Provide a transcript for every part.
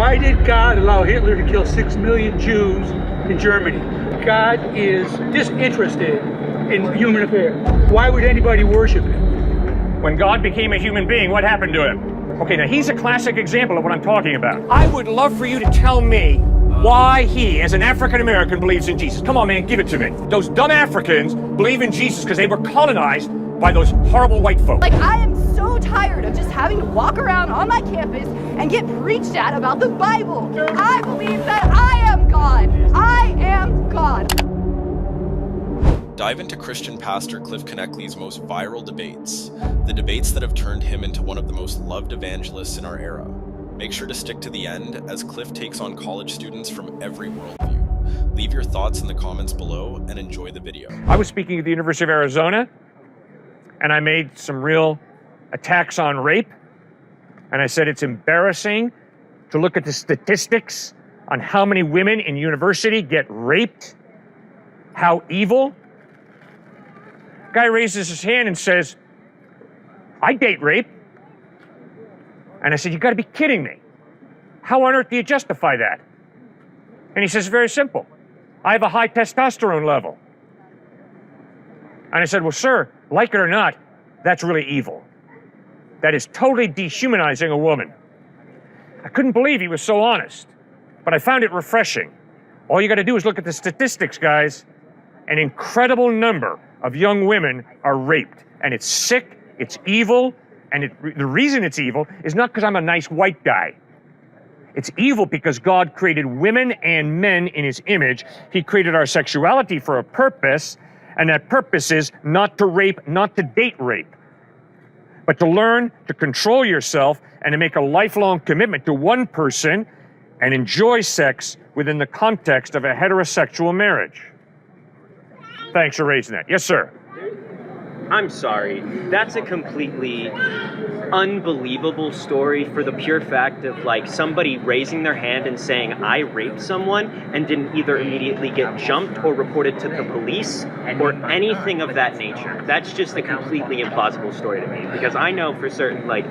Why did God allow Hitler to kill 6 million Jews in Germany? God is disinterested in human affairs. Why would anybody worship him? When God became a human being, what happened to him? Okay, now he's a classic example of what I'm talking about. I would love for you to tell me why he, as an African American, believes in Jesus. Come on, man, give it to me. Those dumb Africans believe in Jesus because they were colonized by those horrible white folk. Like, I am so tired of just having to walk around on my campus and get preached at about the Bible. I believe that I am God. I am God. Dive into Christian pastor Cliff Knechtley's most viral debates, the debates that have turned him into one of the most loved evangelists in our era. Make sure to stick to the end as Cliff takes on college students from every worldview. Leave your thoughts in the comments below and enjoy the video. I was speaking at the University of Arizona, and I made some real attacks on rape. And I said it's embarrassing to look at the statistics on how many women in university get raped, how evil. Guy raises his hand and says, I date rape. And I said, you gotta be kidding me. How on earth do you justify that? And he says, very simple. I have a high testosterone level. And I said, well, sir, like it or not, that's really evil. That is totally dehumanizing a woman. I couldn't believe he was so honest, but I found it refreshing. All you gotta do is look at the statistics, guys. An incredible number of young women are raped, and it's sick, it's evil, and the reason it's evil is not because I'm a nice white guy. It's evil because God created women and men in his image. He created our sexuality for a purpose, and that purpose is not to rape, not to date rape, but to learn to control yourself and to make a lifelong commitment to one person and enjoy sex within the context of a heterosexual marriage. Thanks for raising that. Yes, sir. I'm sorry. That's a completely unbelievable story for the pure fact of like somebody raising their hand and saying I raped someone and didn't either immediately get jumped or reported to the police or anything of that nature. That's just a completely implausible story to me because I know for certain like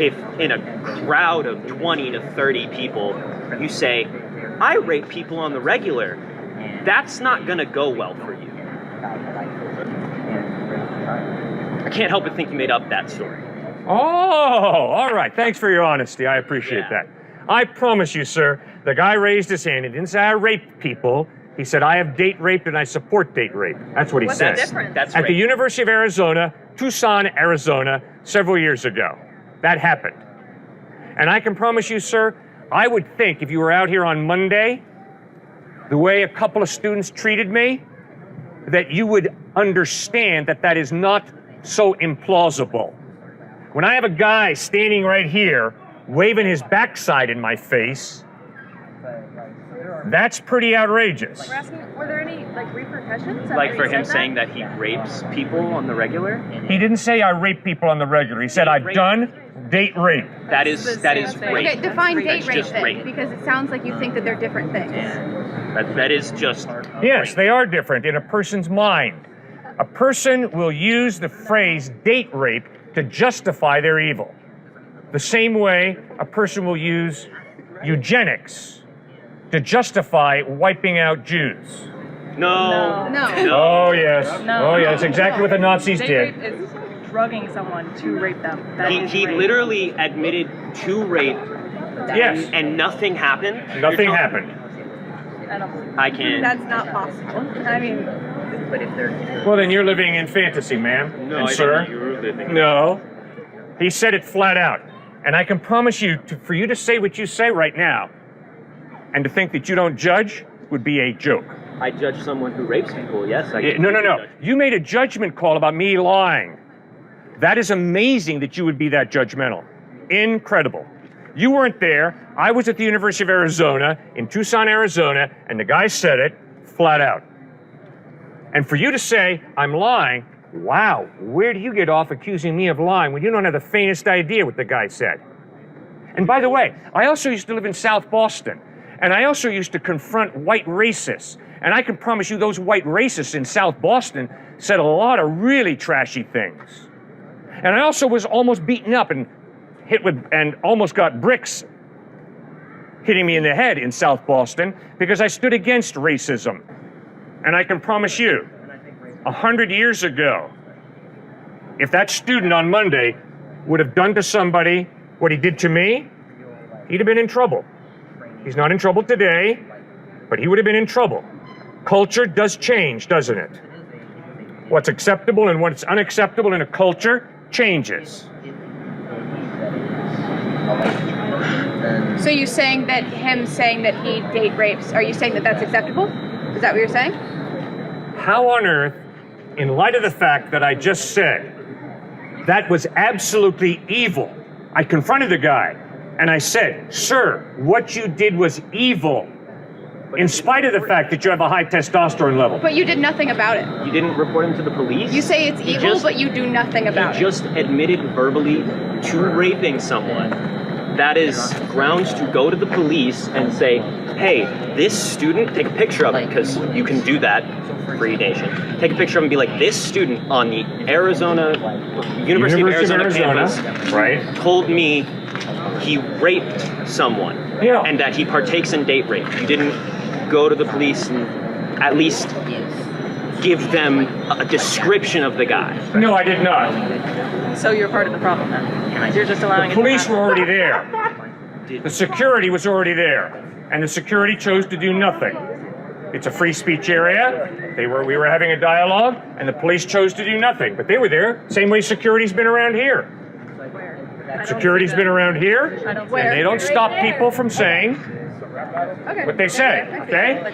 if in a crowd of 20 to 30 people you say I rape people on the regular, that's not gonna go well for you. I can't help but think you made up that story. Oh, all right. Thanks for your honesty. I appreciate that. I promise you, sir, the guy raised his hand. He didn't say I raped people. He said I have date raped and I support date rape. That's what he said. That's At the University of Arizona, Tucson, Arizona, several years ago. That happened. And I can promise you, sir, I would think if you were out here on Monday, the way a couple of students treated me, that you would understand that that is not so implausible. When I have a guy standing right here, waving his backside in my face, that's pretty outrageous. We're asking, were there any repercussions? Like for him saying that he rapes people on the regular? He didn't say I rape people on the regular. He said I've done date rape. That is rape. Okay, define date That's just rape, rape. then, because it sounds like you think that they're different things. That is just Yes, rape. they are different in a person's mind. A person will use the phrase date rape to justify their evil. The same way a person will use eugenics to justify wiping out Jews. No. Oh, yes. No. Oh, yeah, that's exactly what the Nazis Date did. rape is drugging someone to rape them. That is He rape. literally admitted to rape Yes, and nothing happened. nothing happened. I can't. That's not possible. I mean, Well, then you're living in fantasy, ma'am. No, and I sir. think you were living. No. He said it flat out. And I can promise you, for you to say what you say right now, and to think that you don't judge, would be a joke. I judge someone who rapes people. Yes, I. No. You made a judgment call about me lying. That is amazing that you would be that judgmental. Incredible. You weren't there. I was at the University of Arizona, in Tucson, Arizona, and the guy said it flat out. And for you to say, I'm lying, wow, where do you get off accusing me of lying when you don't have the faintest idea what the guy said? And by the way, I also used to live in South Boston, and I also used to confront white racists. And I can promise you those white racists in South Boston said a lot of really trashy things. And I also was almost beaten up and hit with, and almost got bricks hitting me in the head in South Boston because I stood against racism. And I can promise you, 100 years ago, if that student on Monday would have done to somebody what he did to me, he'd have been in trouble. He's not in trouble today, but he would have been in trouble. Culture does change, doesn't it? What's acceptable and what's unacceptable in a culture changes. So you saying that him saying that he date rapes, are you saying that that's acceptable? Is that what you're saying? How on earth, in light of the fact that I just said, that was absolutely evil. I confronted the guy and I said, sir, what you did was evil, in spite of the fact that you have a high testosterone level. But you did nothing about it. You didn't report him to the police? You say it's He evil, just- but you do nothing about He just admitted verbally to raping someone. That is grounds to go to the police and say, hey, this student, take a picture of him, because you can do that, free nation. Take a picture of him and be like, this student on the University of Arizona campus right? told me he raped someone Yeah. and that he partakes in date rape. You didn't go to the police and at least give them a description of the guy. No, I did not. it. So you're part of the problem then. You're just allowing it to Police happen. were already there. The security was already there. And the security chose to do nothing. It's a free speech area. We were having a dialogue, and the police chose to do nothing. But they were there. Same way security's been around here. Security's been around here, and they don't stop people from saying what they say, okay?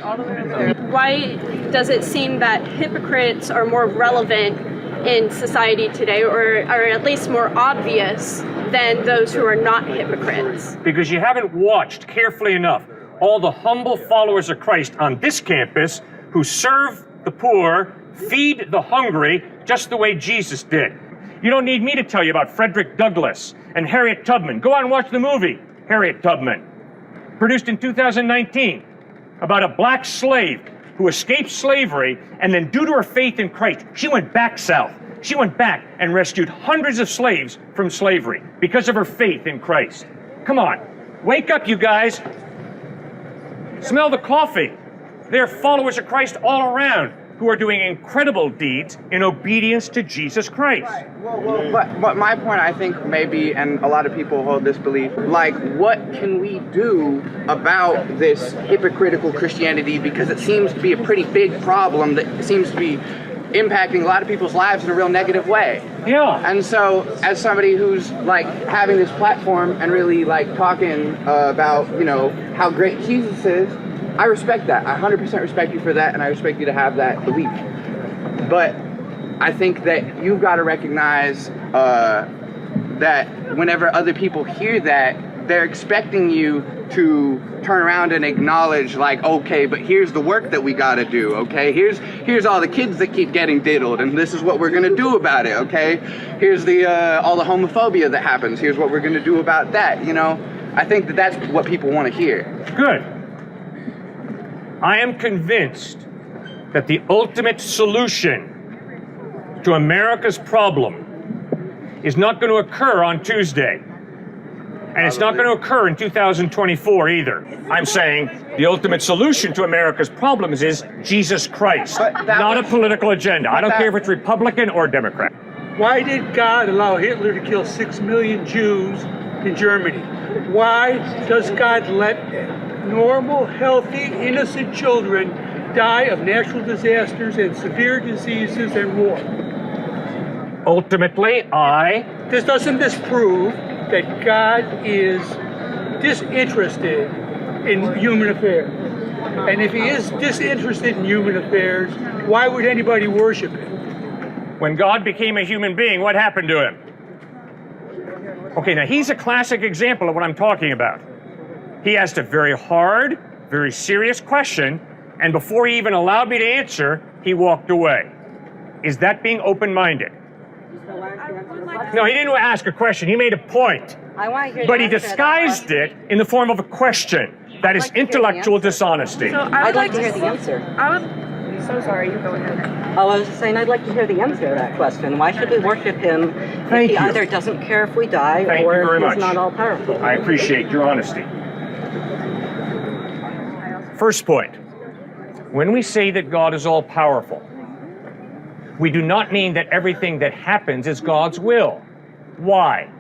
Why does it seem that hypocrites are more relevant in society today, or are at least more obvious than those who are not hypocrites? Because you haven't watched carefully enough all the humble followers of Christ on this campus who serve the poor, feed the hungry, just the way Jesus did. You don't need me to tell you about Frederick Douglass and Harriet Tubman. Go out and watch the movie, Harriet Tubman, produced in 2019, about a black slave who escaped slavery, and then due to her faith in Christ, she went back south. She went back and rescued hundreds of slaves from slavery because of her faith in Christ. Come on, wake up, you guys. Smell the coffee. There are followers of Christ all around who are doing incredible deeds in obedience to Jesus Christ. But my point, I think, maybe, and a lot of people hold this belief, like, what can we do about this hypocritical Christianity? Because it seems to be a pretty big problem that seems to be impacting a lot of people's lives in a real negative way. Yeah. And so, as somebody who's, like, having this platform and really, like, talking about, you know, how great Jesus is, I respect that. I 100% respect you for that, and I respect you to have that belief. But I think that you've got to recognize that whenever other people hear that, they're expecting you to turn around and acknowledge, like, okay, but here's the work that we got to do, okay? Here's all the kids that keep getting diddled, and this is what we're going to do about it, okay? Here's the all the homophobia that happens. Here's what we're going to do about that, you know? I think that that's what people want to hear. Good. I am convinced that the ultimate solution to America's problem is not going to occur on Tuesday. And it's not going to occur in 2024 either. I'm saying the ultimate solution to America's problems is Jesus Christ, not a political agenda. I don't care if it's Republican or Democrat. Why did God allow Hitler to kill 6 million Jews in Germany? Why does God let normal, healthy, innocent children die of natural disasters and severe diseases and war? Ultimately, Doesn't this prove that God is disinterested in human affairs? And if he is disinterested in human affairs, why would anybody worship him? when God became a human being, what happened to him? Okay, now he's a classic example of what I'm talking about. He asked a very hard, very serious question, and before he even allowed me to answer, he walked away. Is that being open-minded? No, he didn't ask a question. He made a point. But he disguised it in the form of a question. That is intellectual dishonesty. So I'd like to hear the answer. So sorry, you go ahead. I was just saying I'd like to hear the answer to that question. Why should we worship him if he either doesn't care if we die or he's not all powerful? I appreciate your honesty. First point, when we say that God is all powerful, we do not mean that everything that happens is God's will. Why?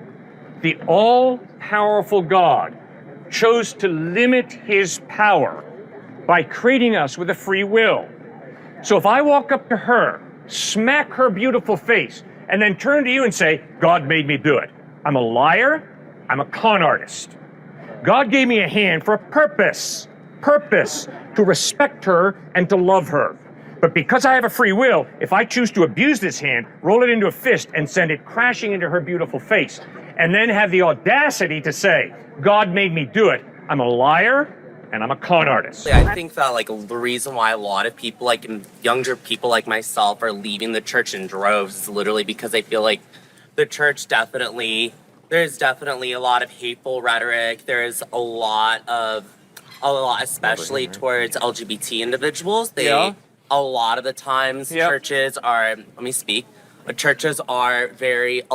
The all-powerful God chose to limit his power by creating us with a free will. So if I walk up to her, smack her beautiful face, and then turn to you and say, God made me do it, I'm a liar, I'm a con artist. God gave me a hand for a purpose, to respect her and to love her. But because I have a free will, if I choose to abuse this hand, roll it into a fist and send it crashing into her beautiful face, and then have the audacity to say, God made me do it, I'm a liar and I'm a con artist. I think that like the reason why a lot of people, like younger people like myself, are leaving the church in droves is literally because they feel like the church there's definitely a lot of hateful rhetoric. There's a lot, especially towards LGBT individuals. A lot of the times churches are, a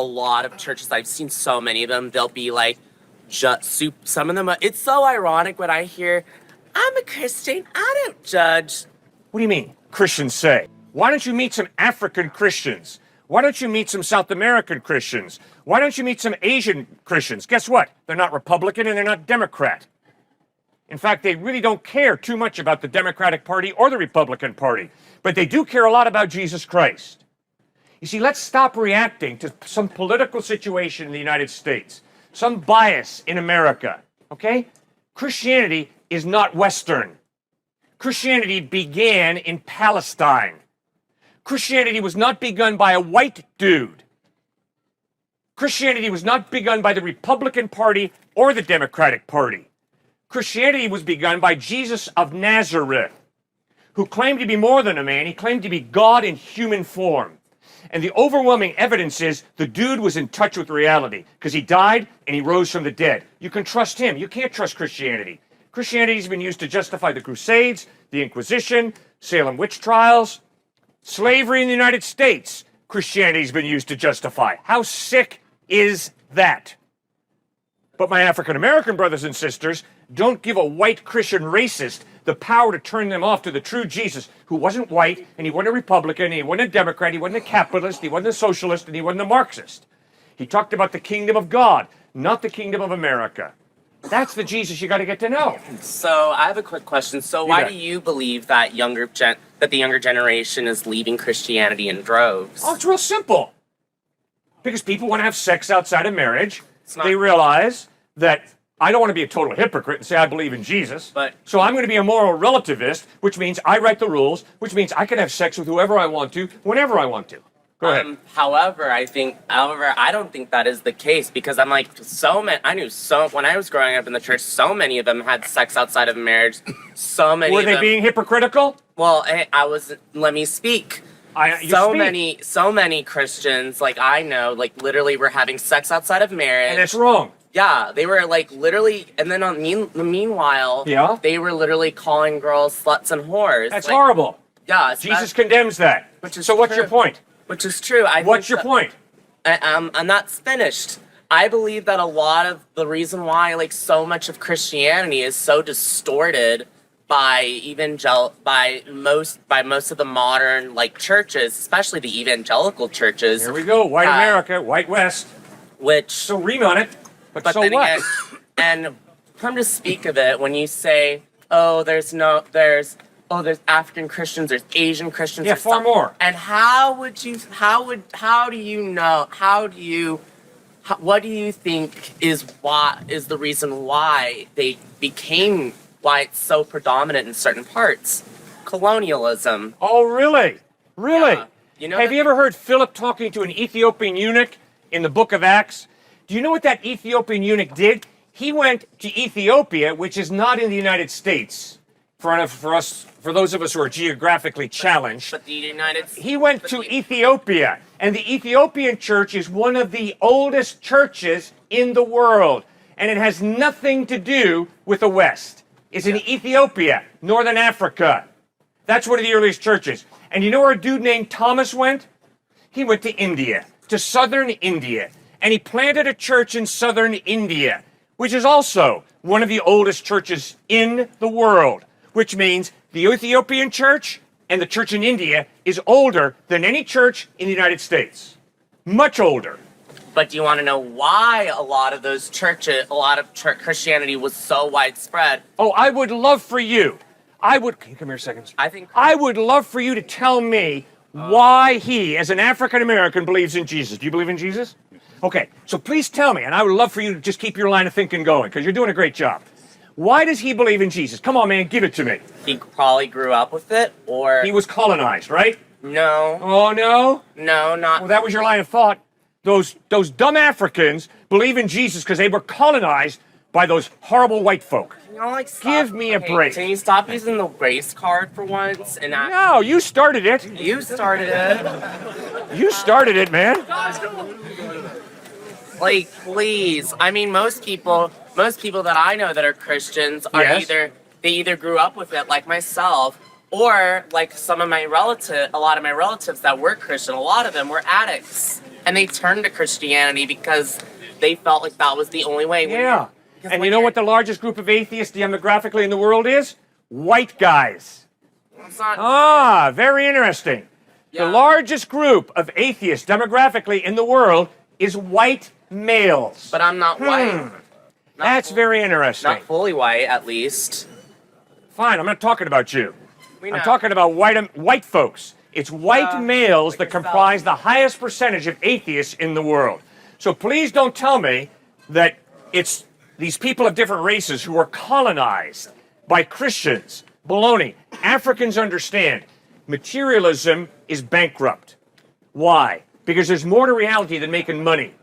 lot of churches, I've seen so many of them, they'll be like, some of them, it's so ironic when I hear, I'm a Christian, I don't judge. What do you mean, Christians say? Why don't you meet some African Christians? Why don't you meet some South American Christians? Why don't you meet some Asian Christians? Guess what? They're not Republican and they're not Democrat. In fact, they really don't care too much about the Democratic Party or the Republican Party, but they do care a lot about Jesus Christ. You see, let's stop reacting to some political situation in the United States, some bias in America, okay? Christianity is not Western. Christianity began in Palestine. Christianity was not begun by a white dude. Christianity was not begun by the Republican Party or the Democratic Party. Christianity was begun by Jesus of Nazareth, who claimed to be more than a man. He claimed to be God in human form. And the overwhelming evidence is the dude was in touch with reality because he died and he rose from the dead. You can trust him. You can't trust Christianity. Christianity has been used to justify the Crusades, the Inquisition, Salem witch trials, slavery in the United States. Christianity has been used to justify. How sick is that? But my African American brothers and sisters don't give a white Christian racist the power to turn them off to the true Jesus, who wasn't white, and he wasn't a Republican, and he wasn't a Democrat, he wasn't a capitalist, he wasn't a socialist, and he wasn't a Marxist. He talked about the kingdom of God, not the kingdom of America. That's the Jesus you got to get to know. So I have a quick question. So why do you believe that the younger generation is leaving Christianity in droves? Oh, it's real simple. Because people want to have sex outside of marriage. They realize that I don't want to be a total hypocrite and say I believe in Jesus. So I'm going to be a moral relativist, which means I write the rules, which means I can have sex with whoever I want to, whenever I want to. Go ahead. However, I don't think that is the case because I'm like, when I was growing up in the church, so many of them had sex outside of marriage. So many Were of them. they being hypocritical? Well, let me speak. So many Christians, like I know, like literally were having sex outside of marriage. And it's wrong. Yeah, they were like literally, and then meanwhile, they were literally calling girls sluts and whores. That's horrible. Yeah. Jesus condemns that. So what's your point? Which is true. What's your point? I'm not finished. I believe that a lot of the reason why like so much of Christianity is so distorted by most of the modern like churches, especially the evangelical churches. Here we go, white America, white West. So ream on it. But so then what? Again, and come to speak of it, when you say, there's African Christians, there's Asian Christians. Yeah, far more. And what do you think is the reason why why it's so predominant in certain parts? Colonialism. Oh, really? Really? Yeah. Have you ever heard Philip talking to an Ethiopian eunuch in the book of Acts? Do you know what that Ethiopian eunuch did? He went to Ethiopia, which is not in the United States. For those of us who are geographically challenged. But the United States. He went to Ethiopia, and the Ethiopian church is one of the oldest churches in the world, and it has nothing to do with the West. It's in Ethiopia, Northern Africa. That's one of the earliest churches. And you know where a dude named Thomas went? He went to India, to southern India. And he planted a church in southern India, which is also one of the oldest churches in the world, which means the Ethiopian church and the church in India is older than any church in the United States. Much older. But do you want to know why a lot of those churches, a lot of Christianity was so widespread? Oh, I would love for you. Can you come here a second? I would love for you to tell me why he, as an African American, believes in Jesus. Do you believe in Jesus? Okay, so please tell me, and I would love for you to just keep your line of thinking going, because you're doing a great job. Why does he believe in Jesus? Come on, man, give it to me. He probably grew up with it, or... He was colonized, right? No. Oh, no? No, not... Well, that was your line of thought. Those dumb Africans believe in Jesus because they were colonized by those horrible white folk. You know, like, Give me a break. Can you stop using the race card for once? And No, you started it. You started it. You started it, man. Like, please. I mean, most people that I know that are Christians are either grew up with it, like myself, or like a lot of my relatives that were Christian, a lot of them were addicts. And they turned to Christianity because they felt like that was the only way. Yeah. And you know what the largest group of atheists demographically in the world is? White guys. Very interesting. The largest group of atheists demographically in the world is white males. But I'm not white. That's very interesting. Not fully white, at least. Fine, I'm not talking about you. I'm talking about white folks. It's white males that comprise the highest percentage of atheists in the world. So please don't tell me that it's these people of different races who are colonized by Christians. Baloney. Africans understand materialism is bankrupt. Why? Because there's more to reality than making money.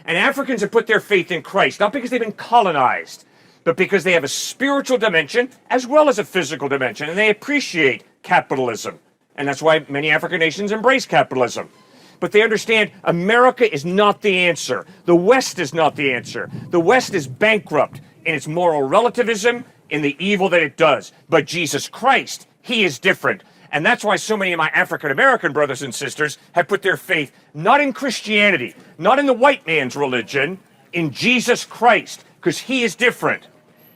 And Africans have put their faith in Christ, not because they've been colonized, but because they have a spiritual dimension as well as a physical dimension, and they appreciate capitalism. And that's why many African nations embrace capitalism. But they understand America is not the answer. The West is not the answer. The West is bankrupt in its moral relativism, in the evil that it does. But Jesus Christ, he is different. And that's why so many of my African American brothers and sisters have put their faith not in Christianity, not in the white man's religion, in Jesus Christ, because he is different.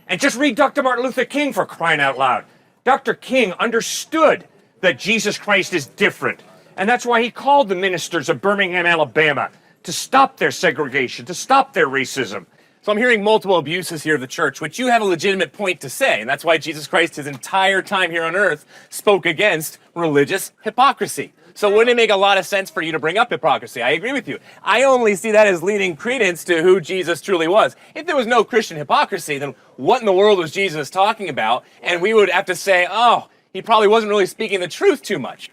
And just read Dr. Martin Luther King, for crying out loud. Dr. King understood that Jesus Christ is different. And that's why he called the ministers of Birmingham, Alabama, to stop their segregation, to stop their racism. So I'm hearing multiple abuses here of the church, which you have a legitimate point to say, and that's why Jesus Christ, his entire time here on earth, spoke against religious hypocrisy. So wouldn't it make a lot of sense for you to bring up hypocrisy? I agree with you. I only see that as leading credence to who Jesus truly was. If there was no Christian hypocrisy, then what in the world was Jesus talking about? And we would have to say, oh, he probably wasn't really speaking the truth too much.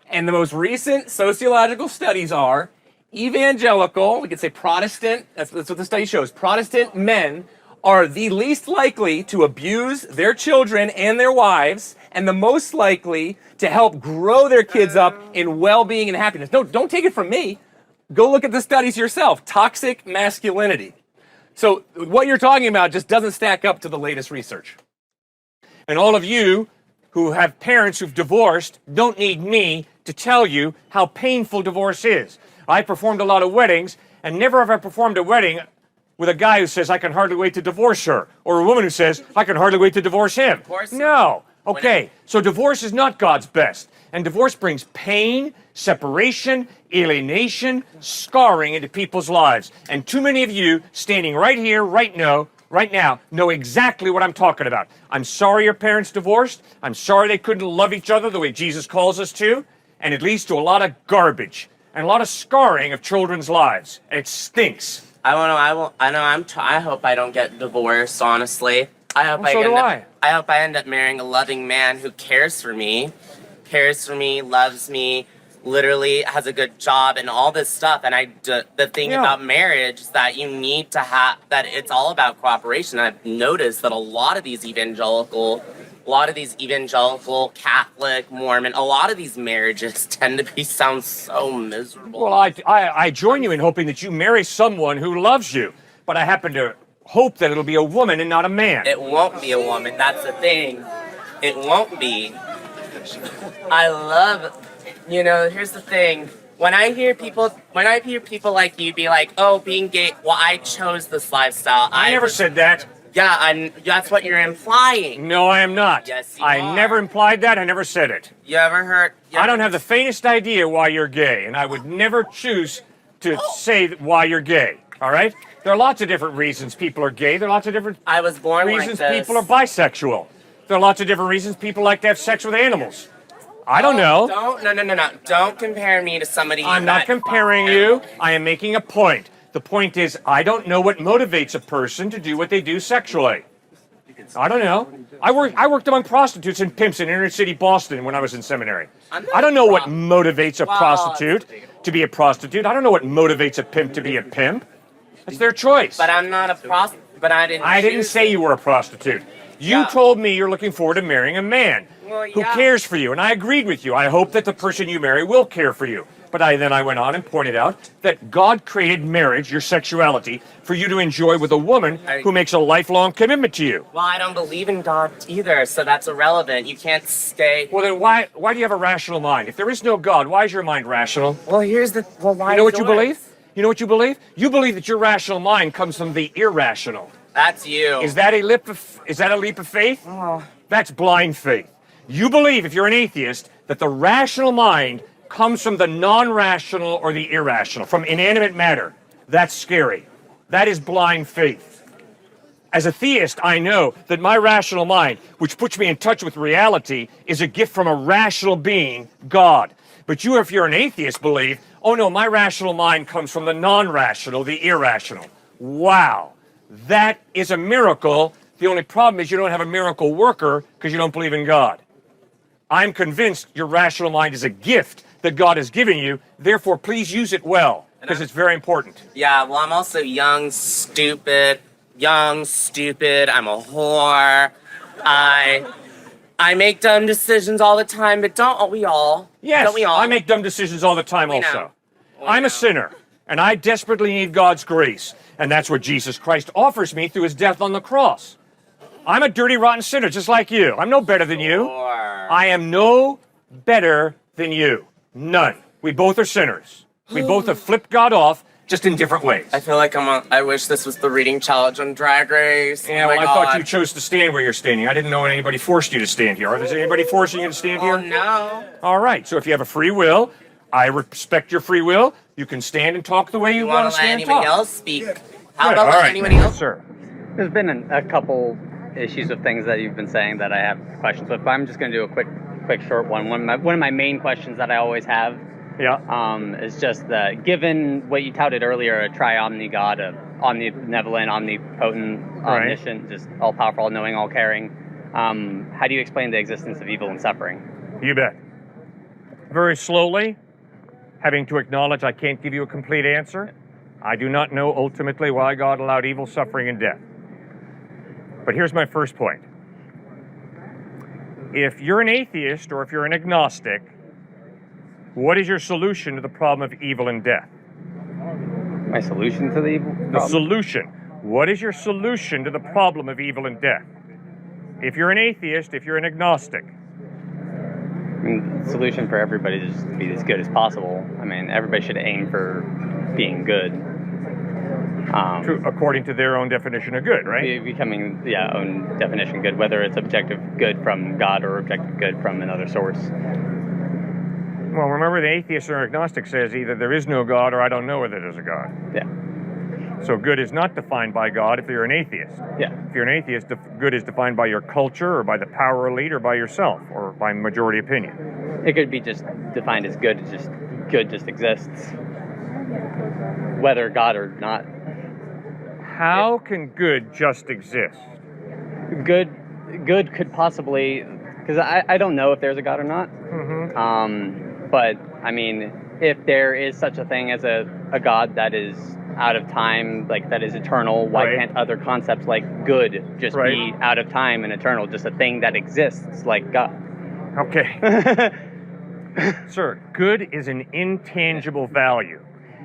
And the most recent sociological studies are evangelical, we could say Protestant, that's what the study shows, Protestant men are the least likely to abuse their children and their wives, and the most likely to help grow their kids up in well-being and happiness. No, don't take it from me. Go look at the studies yourself. Toxic masculinity. So what you're talking about just doesn't stack up to the latest research. And all of you who have parents who've divorced don't need me to tell you how painful divorce is. I performed a lot of weddings, and never have I performed a wedding with a guy who says, I can hardly wait to divorce her, or a woman who says, I can hardly wait to divorce him. No. Okay, so divorce is not God's best. And divorce brings pain, separation, alienation, scarring into people's lives. And too many of you standing right here, right now, know exactly what I'm talking about. I'm sorry your parents divorced. I'm sorry they couldn't love each other the way Jesus calls us to. And it leads to a lot of garbage and a lot of scarring of children's lives. And it stinks. I hope I don't get divorced, honestly. I hope I hope I end up marrying a loving man who cares for me, loves me, literally has a good job and all this stuff. And the thing about marriage is that you need to have, that it's all about cooperation. I've noticed that a lot of these evangelical Catholic, Mormon, a lot of these marriages tend to sound so miserable. Well, I join you in hoping that you marry someone who loves you, but I happen to hope that it'll be a woman and not a man. It won't be a woman, that's the thing. It won't be. Here's the thing. When I hear people like you be like, oh, being gay, well, I chose this lifestyle. I never said that. Yeah, that's what you're implying. No, I am not. Yes, you I are. never implied that. I never said it. You ever heard? I don't have the faintest idea why you're gay, and I would never choose to say why you're gay. All right? There are lots of different reasons people are gay. There are lots of different I was born reasons like this. people are bisexual. There are lots of different reasons people like to have sex with animals. I don't know. No. Don't compare me to somebody. I'm not comparing you. I am making a point. The point is, I don't know what motivates a person to do what they do sexually. I don't know. I worked among prostitutes and pimps in inner city Boston when I was in seminary. I don't know what motivates a prostitute to be a prostitute. I don't know what motivates a pimp to be a pimp. That's their choice. But I'm not a prostitute. But I didn't say you were a prostitute. You told me you're looking forward to marrying a man who cares for you, and I agreed with you. I hope that the person you marry will care for you. But then I went on and pointed out that God created marriage, your sexuality, for you to enjoy with a woman who makes a lifelong commitment to you. Well, I don't believe in God either, so that's irrelevant. You can't stay. Well, then why do you have a rational mind? If there is no God, why is your mind rational? Well, why? You know what you believe? You know what you believe? You believe that your rational mind comes from the irrational. That's you. Is that a leap of faith? Oh. That's blind faith. You believe, if you're an atheist, that the rational mind comes from the non-rational or the irrational, from inanimate matter. That's scary. That is blind faith. As a theist, I know that my rational mind, which puts me in touch with reality, is a gift from a rational being, God. But you, if you're an atheist, believe, oh no, my rational mind comes from the non-rational, the irrational. Wow. That is a miracle. The only problem is you don't have a miracle worker because you don't believe in God. I'm convinced your rational mind is a gift that God has given you. Therefore, please use it well because it's very important. Yeah, well, I'm also young, stupid. I'm a whore. I make dumb decisions all the time, but don't we all? Yes, don't we all? I make dumb decisions all the time also. I'm a sinner, and I desperately need God's grace. And that's what Jesus Christ offers me through his death on the cross. I'm a dirty, rotten sinner just like you. I'm no better than you. I am no better than you. None. We both are sinners. We both have flipped God off, just in different ways. I feel like I wish this was the reading challenge on Drag Race. Yeah, well, I thought you chose to stand where you're standing. I didn't know anybody forced you to stand here. Is anybody forcing you to stand here? No. All right, so if you have a free will, I respect your free will. You can stand and talk the way you want to stand and talk. Anybody else speak? How Good, about all right. anybody else? Sir. There's been a couple issues of things that you've been saying that I have questions with, but I'm just going to do a quick short one. One of my main questions that I always have is just that given what you touted earlier, a tri-omni God, omnibenevolent, omnipotent, omniscient, just all-powerful, all-knowing, all-caring, how do you explain the existence of evil and suffering? You bet. Very slowly, having to acknowledge I can't give you a complete answer. I do not know ultimately why God allowed evil, suffering, and death. But here's my first point. If you're an atheist or if you're an agnostic, what is your solution to the problem of evil and death? My solution to the evil problem? The solution. What is your solution to the problem of evil and death? If you're an atheist, if you're an agnostic. I mean, the solution for everybody is just to be as good as possible. I mean, everybody should aim for being good. True, according to their own definition of good, right? Becoming, own definition of good, whether it's objective good from God or objective good from another source. Well, remember, the atheist or agnostic says either there is no God or I don't know whether there's a God. Yeah. So good is not defined by God if you're an atheist. Yeah. If you're an atheist, good is defined by your culture or by the power elite or by yourself or by majority opinion. It could be just defined as good just exists. Whether God or not. How can good just exist? Good could possibly, because I don't know if there's a God or not. Mm-hmm. But I mean, if there is such a thing as a God that is out of time, like that is eternal, why can't other concepts like good just be out of time and eternal, just a thing that exists like God? Okay. Sir, good is an intangible value.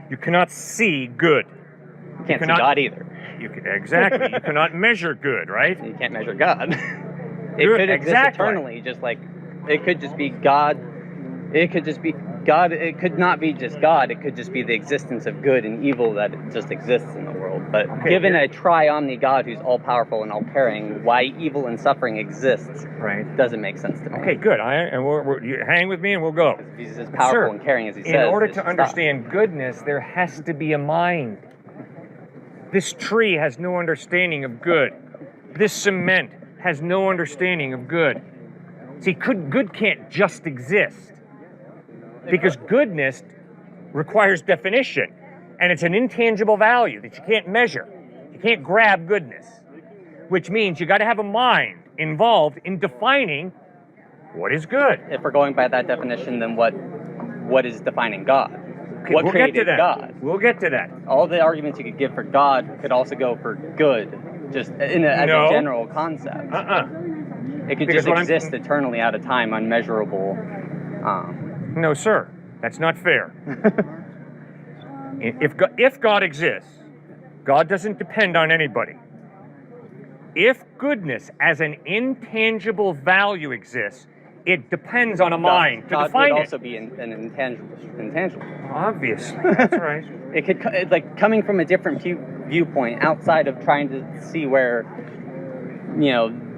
You cannot see good. You can't see God either. Exactly. You cannot measure good, right? You can't measure God. It could exist eternally, just like it could just be God. It could just be God. It could not be just God. It could just be the existence of good and evil that just exists in the world. But Okay, given here- a tri-omni God who's all-powerful and all-caring, why evil and suffering exists doesn't make sense to me. Okay, good. You hang with me and we'll go. If he's as But powerful sir, and caring as he says, in order it to should understand goodness, there has to be a mind. This tree has no understanding of good. This cement has no understanding of good. See, good can't just exist. Because goodness requires definition. And it's an intangible value that you can't measure. You can't grab goodness. Which means you got to have a mind involved in defining what is good. If we're going by that definition, then what is defining God? Okay, What we'll get to created that. God? We'll get to that. All the arguments you could give for God could also go for good, just as No. a general concept. It could Because just what I'm- exist eternally out of time, unmeasurable. No, sir. That's not fair. If God exists, God doesn't depend on anybody. If goodness as an intangible value exists, it depends on a mind to God define would it. also be an intangible. Obviously, that's right. It could, it's like coming from a different viewpoint outside of trying to see where,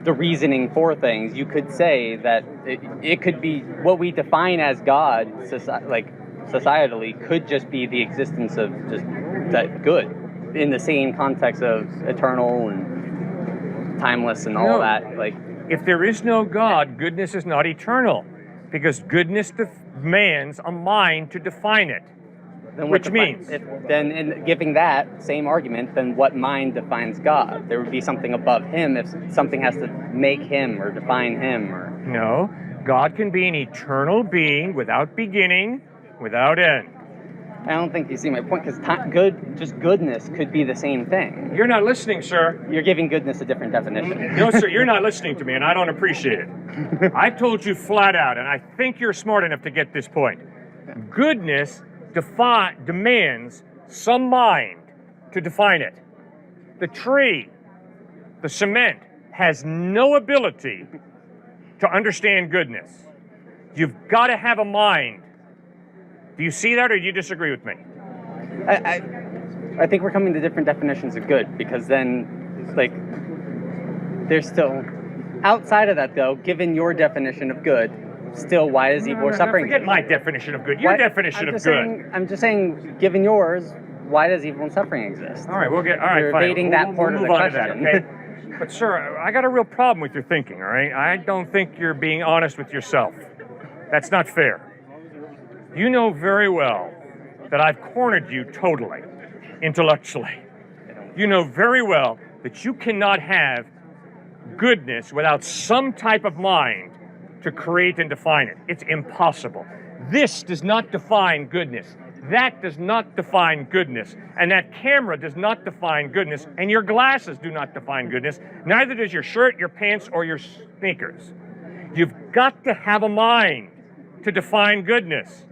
the reasoning for things. You could say that it could be what we define as God, societally, could just be the existence of just that good, in the same context of eternal and timeless and all No. that. If there is no God, goodness is not eternal, because goodness demands a mind to define it. Which means, then in giving that same argument, then what mind defines God? There would be something above him if something has to make him or define him. Or no, God can be an eternal being without beginning, without end. I don't think you see my point, because goodness could be the same thing. You're not listening, sir. You're giving goodness a different definition. No, sir, you're not listening to me, and I don't appreciate it. I told you flat out, and I think you're smart enough to get this point. Goodness demands some mind to define it. The tree, the cement, has no ability to understand goodness. You've got to have a mind. Do you see that, or do you disagree with me? I think we're coming to different definitions of good, because then, there's still, outside of that though, given your definition of good, still, why is evil or suffering? Forget my definition of good. Your definition of good. I'm just saying, given yours, why does evil and suffering exist? All right, You're fine. Evading that part of the question. Okay? But sir, I got a real problem with your thinking, all right? I don't think you're being honest with yourself. That's not fair. You know very well that I've cornered you totally, intellectually. You know very well that you cannot have goodness without some type of mind to create and define it. It's impossible. This does not define goodness. That does not define goodness. And that camera does not define goodness. And your glasses do not define goodness. Neither does your shirt, your pants, or your sneakers. You've got to have a mind to define goodness.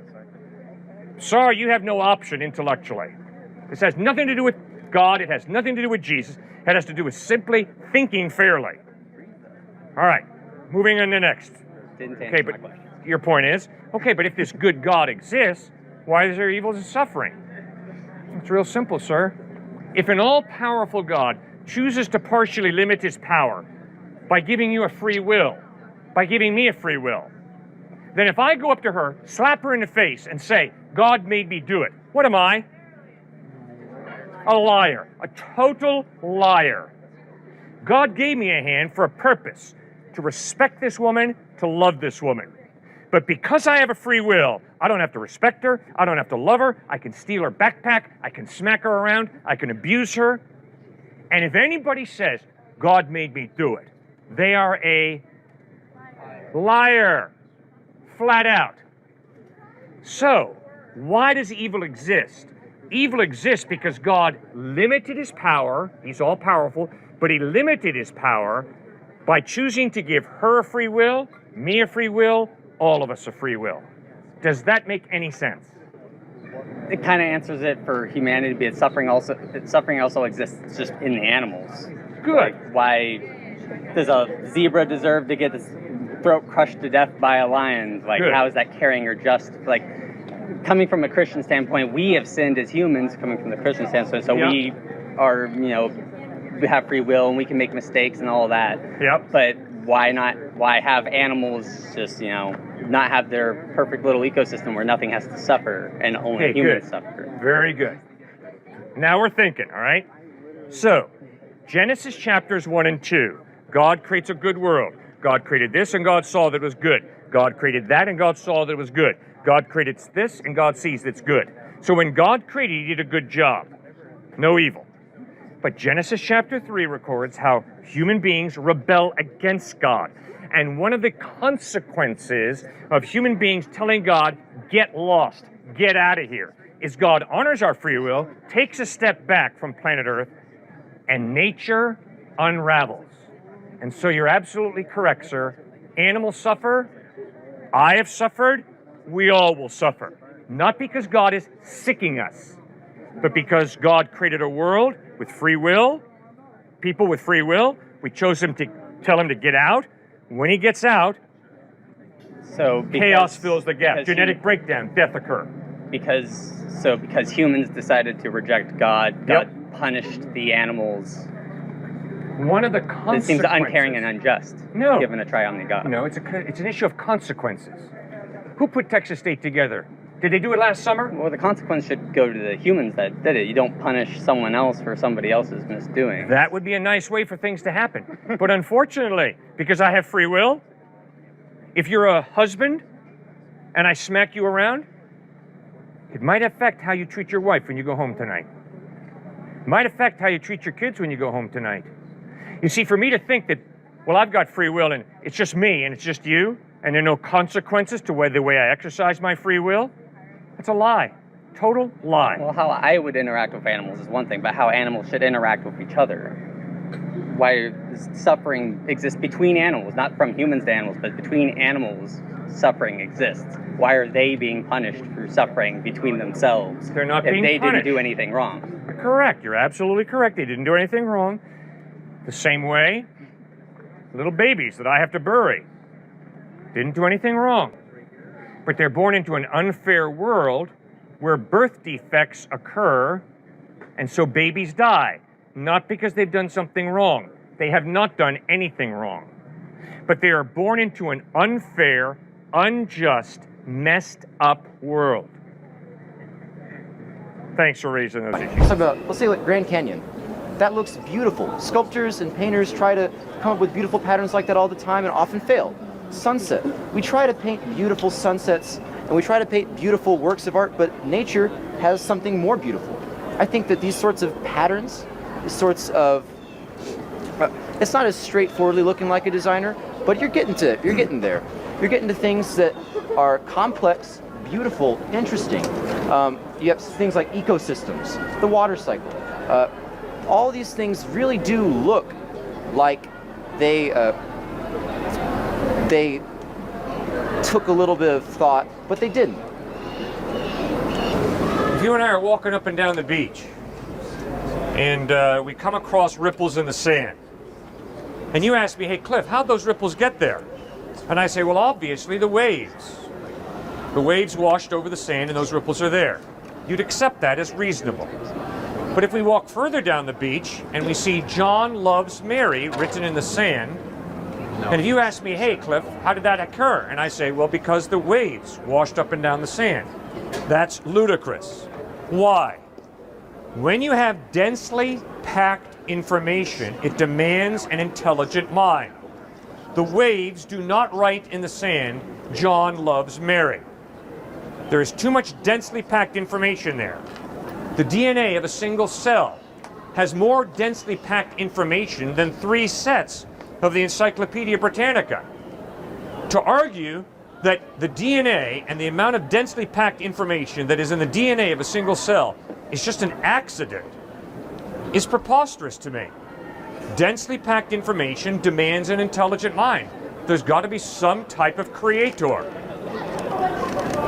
Sorry, you have no option intellectually. This has nothing to do with God. It has nothing to do with Jesus. It has to do with simply thinking fairly. All right, moving on to next. Okay, but your point is, okay, but if this good God exists, why is there evil and suffering? It's real simple, sir. If an all-powerful God chooses to partially limit his power by giving you a free will, by giving me a free will, then if I go up to her, slap her in the face, and say, God made me do it, what am I? A liar. A total liar. God gave me a hand for a purpose, to respect this woman, to love this woman. But because I have a free will, I don't have to respect her, I don't have to love her, I can steal her backpack, I can smack her around, I can abuse her. And if anybody says, God made me do it, they are a liar. Flat out. So, why does evil exist? Evil exists because God limited his power, he's all powerful, but he limited his power by choosing to give her a free will, me a free will, all of us a free will. Does that make any sense? It kind of answers it for humanity, but suffering also exists just in the animals. Good. Why does a zebra deserve to get its throat crushed to death by a lion? Good. How is that caring or just? Coming from a Christian standpoint, we have sinned as humans, coming from the Christian standpoint, so we are, we have free will and we can make mistakes and all that. Yep. But why have animals just, not have their perfect little ecosystem where nothing has to suffer and only humans suffer? Very good. Now we're thinking, all right? So, Genesis chapters 1 and 2. God creates a good world. God created this and God saw that it was good. God created that and God saw that it was good. God created this and God sees that it's good. So when God created, he did a good job. No evil. But Genesis chapter 3 records how human beings rebel against God. And one of the consequences of human beings telling God, get lost, get out of here, is God honors our free will, takes a step back from planet Earth, and nature unravels. And so you're absolutely correct, sir. Animals suffer. I have suffered. We all will suffer. Not because God is sicking us, but because God created a world with free will, people with free will. We chose him to tell him to get out. When he gets out, chaos fills the gap. Genetic breakdown, death occur. Because humans decided to reject God, God punished the animals. One of the consequences... It seems uncaring and unjust, given a triune God. No, it's an issue of consequences. Who put Texas State together? Did they do it last summer? Well, the consequence should go to the humans that did it. You don't punish someone else for somebody else's misdoing. That would be a nice way for things to happen. But unfortunately, because I have free will, if you're a husband and I smack you around, it might affect how you treat your wife when you go home tonight. It might affect how you treat your kids when you go home tonight. You see, for me to think that, well, I've got free will and it's just me and it's just you, and there are no consequences to the way I exercise my free will, that's a lie. Total lie. Well, how I would interact with animals is one thing, but how animals should interact with each other. Why does suffering exist between animals, not from humans to animals, but between animals, suffering exists. Why are they being punished for suffering between themselves? They're not being punished. If they didn't do anything wrong. You're correct. You're absolutely correct. They didn't do anything wrong. The same way, little babies that I have to bury didn't do anything wrong. But they're born into an unfair world where birth defects occur, and so babies die. Not because they've done something wrong. They have not done anything wrong. But they are born into an unfair, unjust, messed up world. Thanks for raising those issues. Let's say like Grand Canyon. That looks beautiful. Sculptors and painters try to come up with beautiful patterns like that all the time and often fail. Sunset. We try to paint beautiful sunsets and we try to paint beautiful works of art, but nature has something more beautiful. I think that these sorts of patterns, these sorts of it's not as straightforwardly looking like a designer, but you're getting there. You're getting to things that are complex, beautiful, interesting. You have things like ecosystems, the water cycle. All these things really do look like they took a little bit of thought, but they didn't. If you and I are walking up and down the beach, and we come across ripples in the sand, and you ask me, hey, Cliff, how'd those ripples get there? And I say, well, obviously the waves. The waves washed over the sand, and those ripples are there. You'd accept that as reasonable. But if we walk further down the beach, and we see John loves Mary written in the sand, and if you ask me, hey, Cliff, how did that occur? And I say, well, because the waves washed up and down the sand. That's ludicrous. Why? When you have densely packed information, it demands an intelligent mind. The waves do not write in the sand, John loves Mary. There is too much densely packed information there. The DNA of a single cell has more densely packed information than 3 sets of the Encyclopedia Britannica. To argue that the DNA and the amount of densely packed information that is in the DNA of a single cell is just an accident is preposterous to me. Densely packed information demands an intelligent mind. There's got to be some type of creator.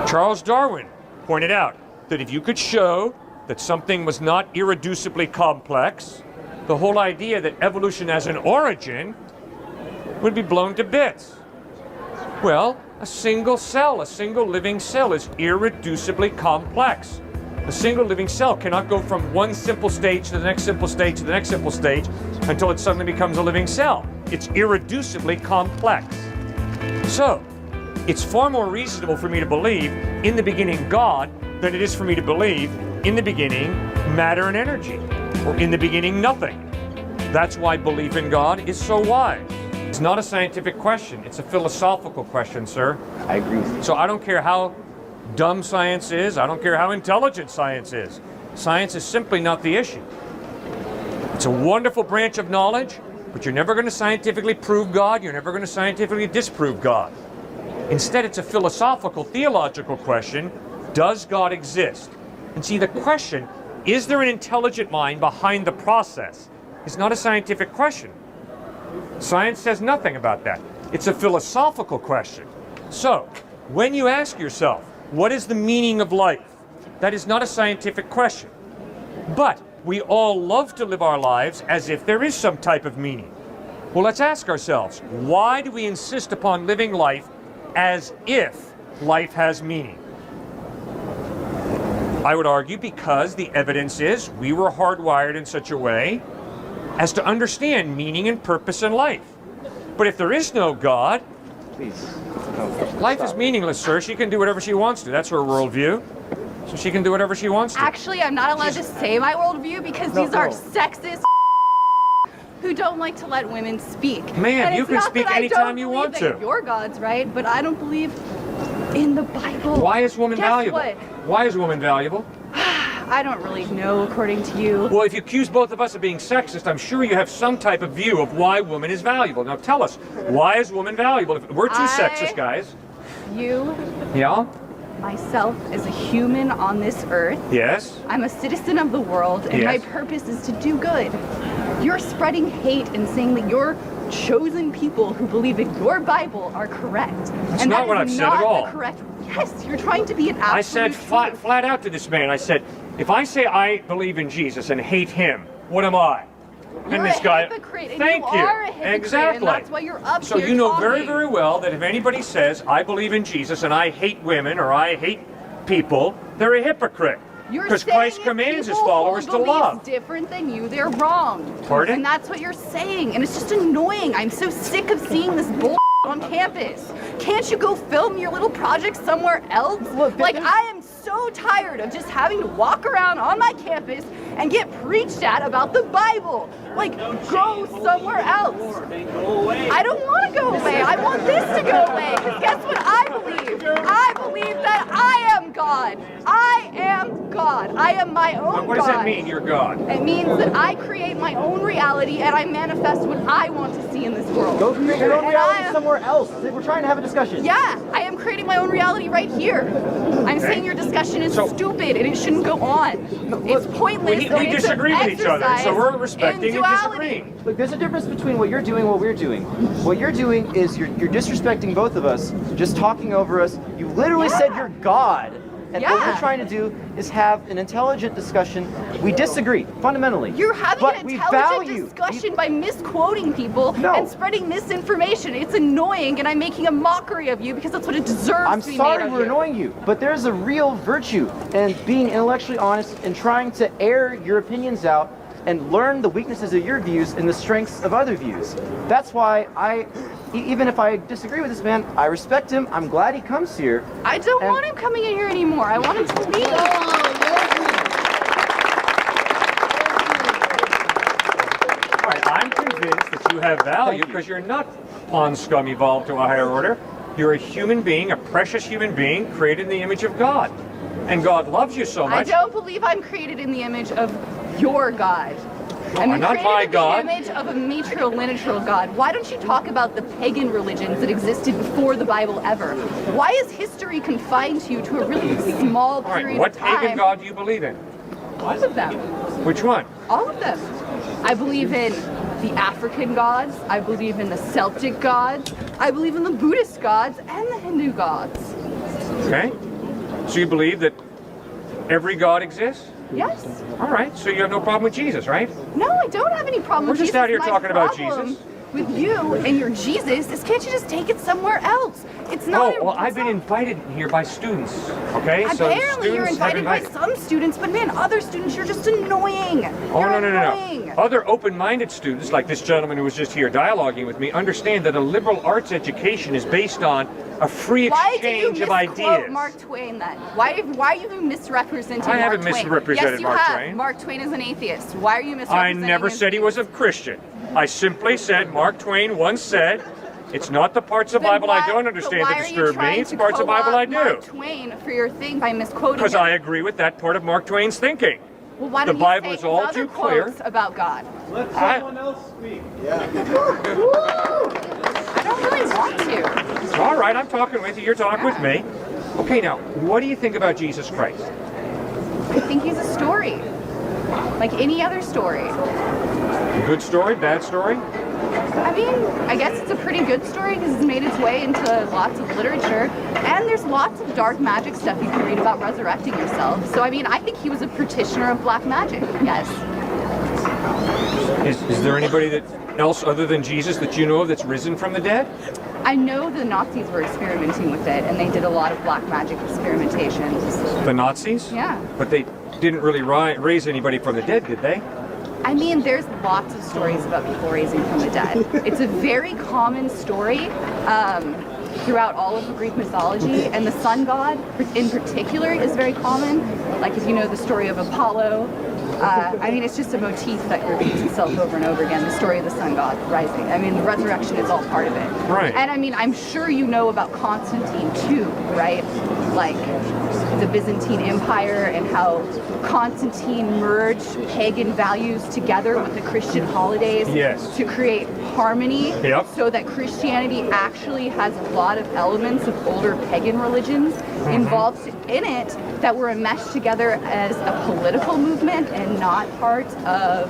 Charles Darwin pointed out that if you could show that something was not irreducibly complex, the whole idea that evolution has an origin would be blown to bits. Well, a single cell, a single living cell is irreducibly complex. A single living cell cannot go from one simple stage to the next simple stage to the next simple stage until it suddenly becomes a living cell. It's irreducibly complex. So, it's far more reasonable for me to believe in the beginning God than it is for me to believe in the beginning matter and energy, or in the beginning nothing. That's why belief in God is so wise. It's not a scientific question, it's a philosophical question, sir. I agree with you. So I don't care how dumb science is, I don't care how intelligent science is. Science is simply not the issue. It's a wonderful branch of knowledge, but you're never going to scientifically prove God, you're never going to scientifically disprove God. Instead, it's a philosophical, theological question. Does God exist? And see, the question, is there an intelligent mind behind the process, is not a scientific question. Science says nothing about that. It's a philosophical question. So, when you ask yourself, what is the meaning of life? That is not a scientific question. But we all love to live our lives as if there is some type of meaning. Well, let's ask ourselves, why do we insist upon living life as if life has meaning? I would argue because the evidence is we were hardwired in such a way as to understand meaning and purpose in life. But if there is no God, please, life is meaningless, sir. She can do whatever she wants to. That's her worldview. So she can do whatever she wants to. Actually, I'm not allowed to say my worldview because these are sexist who don't like to let women speak. Man, And you it's can not speak that I anytime don't you believe want that to. Your God's right, but I don't believe in the Bible. Why is woman Guess valuable? what? Why is woman valuable? I don't really know, according to you. Well, if you accuse both of us of being sexist, I'm sure you have some type of view of why woman is valuable. Now tell us, why is woman valuable? If we're two sexist guys. You, Yeah? myself, as a human on this earth. Yes? I'm a citizen of the world, and my Yes. purpose is to do good. You're spreading hate and saying that your chosen people who believe in your Bible are correct. That's and not that what is I've said not at all. the correct. Yes, you're trying to be an absolute I said flat out to this man, I said, if I say I believe in Jesus and hate him, what am I? You're And this a guy, hypocrite, and thank you you. are a hypocrite, Exactly. and that's why you're up So here you know talking. very, very well that if anybody says I believe in Jesus and I hate women or I hate people, they're a hypocrite. You're Because saying Christ if commands his people followers to hold beliefs love. different than you, they're wrong. Pardon? And that's what you're saying, and it's just annoying. I'm so sick of seeing this bull on campus. Can't you go film your little project somewhere else? Like, I am so tired of just having to walk around on my campus and get preached at about the Bible. Like, go somewhere else. I don't want to go away. I want this to go away. Because guess what I believe? I believe that I am God. I am God. I am my own What does God. that mean, you're God? It means that I create my own reality and I manifest what I want to see in this world. Go create your own And reality I am- somewhere else. We're trying to have a discussion. Yeah, I am creating my own reality right here. I'm saying your discussion is stupid and it shouldn't go on. It's pointless. We and it's disagree an with each other, so exercise we're in respecting and duality. disagreeing. Look, there's a difference between what you're doing and what we're doing. What you're doing is you're disrespecting both of us, just talking over us. You literally said you're God. And what Yeah. we're trying to do is have an intelligent discussion. We disagree, fundamentally. You're having but an we intelligent value. discussion by misquoting people No. and spreading misinformation. It's annoying and I'm making a mockery of you because that's what it deserves I'm to be sorry made of we're you. annoying you, but there's a real virtue in being intellectually honest and trying to air your opinions out and learn the weaknesses of your views and the strengths of other views. That's why even if I disagree with this man, I respect him. I'm glad he comes here. I don't want him coming in here anymore. I want him to leave. All right, I'm convinced that you have value because you're not pawn scum evolved to a higher order. You're a human being, a precious human being created in the image of God. And God loves you so I much. don't believe I'm created in the image of your God. I'm not created my in God. the image of a matrilineal God. Why don't you talk about the pagan religions that existed before the Bible ever? Why is history confined to you to a really small All right, period what of time? pagan God do you believe in? All of them. Which one? All of them. I believe in the African gods. I believe in the Celtic gods. I believe in the Buddhist gods and the Hindu gods. Okay. So you believe that every God exists? Yes. All right. So you have no problem with Jesus, right? No, I don't have any problem We're with just Jesus. out here My talking about problem Jesus. with you and your Jesus is, can't you just take it somewhere else? It's not. Oh, well, I've been invited here by students, okay? Apparently you're students have invited by some students, but man, other students, you're just annoying. Oh, You're no. annoying. Other open-minded students, like this gentleman who was just here dialoguing with me, understand that a liberal arts education is based on a free exchange of Why do you misquote ideas. Mark Twain then? Why are you misrepresenting I haven't Mark Twain? misrepresented yes, you Mark have. Twain. Mark Twain is an atheist. Why are you I misrepresenting never his said he was a Christian. I simply said Mark Twain once said, it's not the parts of the Bible I don't understand that disturb me, it's the parts of the Bible I do. Mark Twain for your thing by misquoting Because him. I agree with that part of Mark Twain's thinking. Well, why The don't Bible you is say all his other too clear. quotes about God? Let I- someone else speak. I don't really want to. All right, I'm talking with you, you're talking with me. Okay, now, what do you think about Jesus Christ? I think he's a story, like any other story. Good story, bad story? I mean, I guess it's a pretty good story because it's made its way into lots of literature, and there's lots of dark magic stuff you can read about resurrecting yourself. So, I mean, I think he was a practitioner of black magic, yes. Is there anybody else other than Jesus that you know of that's risen from the dead? I know the Nazis were experimenting with it, and they did a lot of black magic experimentations. The Nazis? Yeah. But they didn't really raise anybody from the dead, did they? I mean, there's lots of stories about people raising from the dead. It's a very common story throughout all of the Greek mythology, and the sun god in particular is very common. Like if you know the story of Apollo, I mean, it's just a motif that repeats itself over and over again, the story of the sun god rising. I mean, the resurrection is all part of it. Right. And I mean, I'm sure you know about Constantine too, right? Like the Byzantine Empire and how Constantine merged pagan values together with the Christian holidays Yes. to create harmony. Yep. So that Christianity actually has a lot of elements of older pagan religions involved in it that were enmeshed together as a political movement and not part of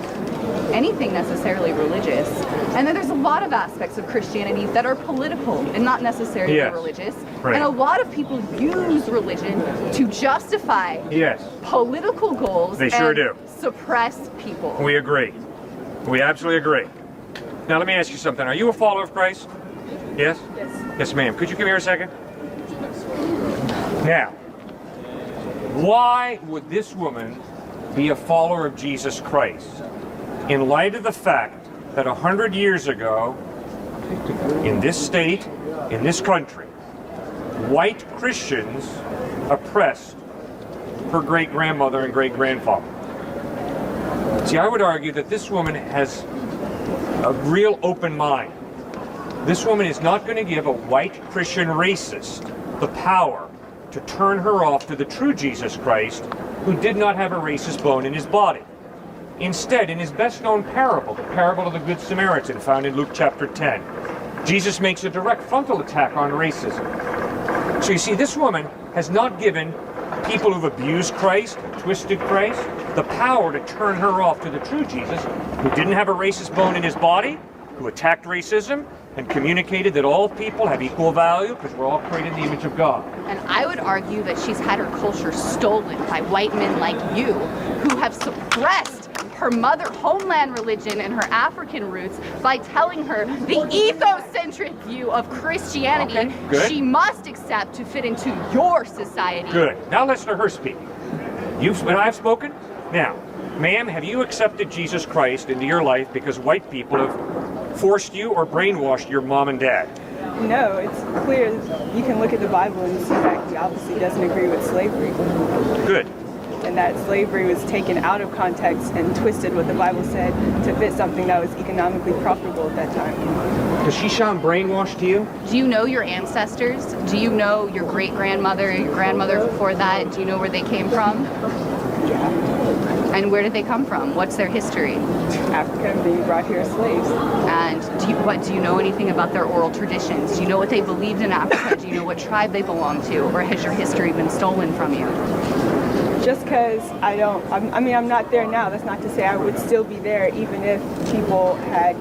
anything necessarily religious. And then there's a lot of aspects of Christianity that are political and not necessarily Yes. religious. Right. And a lot of people use religion to justify Yes. political goals They sure and do. suppress people. We agree. We absolutely agree. Now let me ask you something. Are you a follower of Christ? Yes? Yes. Yes, ma'am. Could you come here a second? Now, why would this woman be a follower of Jesus Christ in light of the fact that 100 years ago, in this state, in this country, white Christians oppressed her great-grandmother and great-grandfather? See, I would argue that this woman has a real open mind. This woman is not going to give a white Christian racist the power to turn her off to the true Jesus Christ, who did not have a racist bone in his body. Instead, in his best-known parable, the parable of the Good Samaritan, found in Luke chapter 10, Jesus makes a direct frontal attack on racism. So you see, this woman has not given people who've abused Christ, twisted Christ, the power to turn her off to the true Jesus, who didn't have a racist bone in his body, who attacked racism, and communicated that all people have equal value because we're all created in the image of God. And I would argue that she's had her culture stolen by white men like you, who have suppressed her mother homeland religion and her African roots by telling her the ethocentric view of Christianity Okay, good. she must accept to fit into your society. Good. Now listen to her speak. And I've spoken. Now, ma'am, have you accepted Jesus Christ into your life because white people have forced you or brainwashed your mom and dad? No, it's clear. You can look at the Bible and see that he obviously doesn't agree with slavery. Good. And that slavery was taken out of context and twisted what the Bible said to fit something that was economically profitable at that time. Does she sound brainwashed to you? Do you know your ancestors? Do you know your great-grandmother, your grandmother before that? Do you know where they came from? Yeah. And where did they come from? What's their history? Africa being brought here as slaves. And do you know anything about their oral traditions? Do you know what they believed in Africa? Do you know what tribe they belonged to? Or has your history been stolen from you? Just because I'm not there now, that's not to say I would still be there even if people had,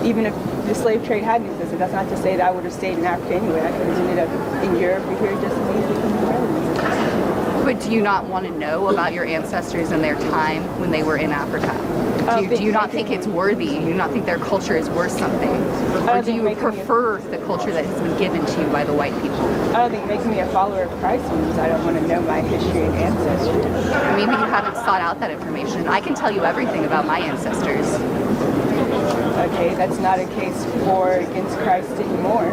even if the slave trade hadn't existed. That's not to say that I would have stayed in Africa anyway. I could have ended up in Europe or here just as easily. But do you not want to know about your ancestors and their time when they were in Africa? Do you not think it's worthy? Do you not think their culture is worth something? Or do you prefer the culture that has been given to you by the white people? I don't think making me a follower of Christ means I don't want to know my history and ancestry. Maybe you haven't sought out that information. I can tell you everything about my ancestors. Okay, that's not a case for against Christ anymore.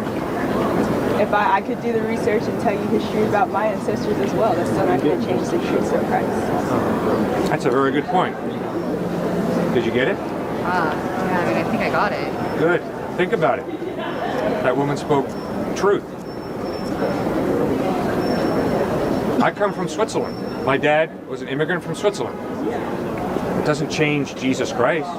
If I could do the research and tell you history about my ancestors as well, that's still not going to change the truth of Christ. That's a very good point. Did you get it? Yeah, I mean, I think I got it. Good. Think about it. That woman spoke truth. I come from Switzerland. My dad was an immigrant from Switzerland. It doesn't change Jesus Christ.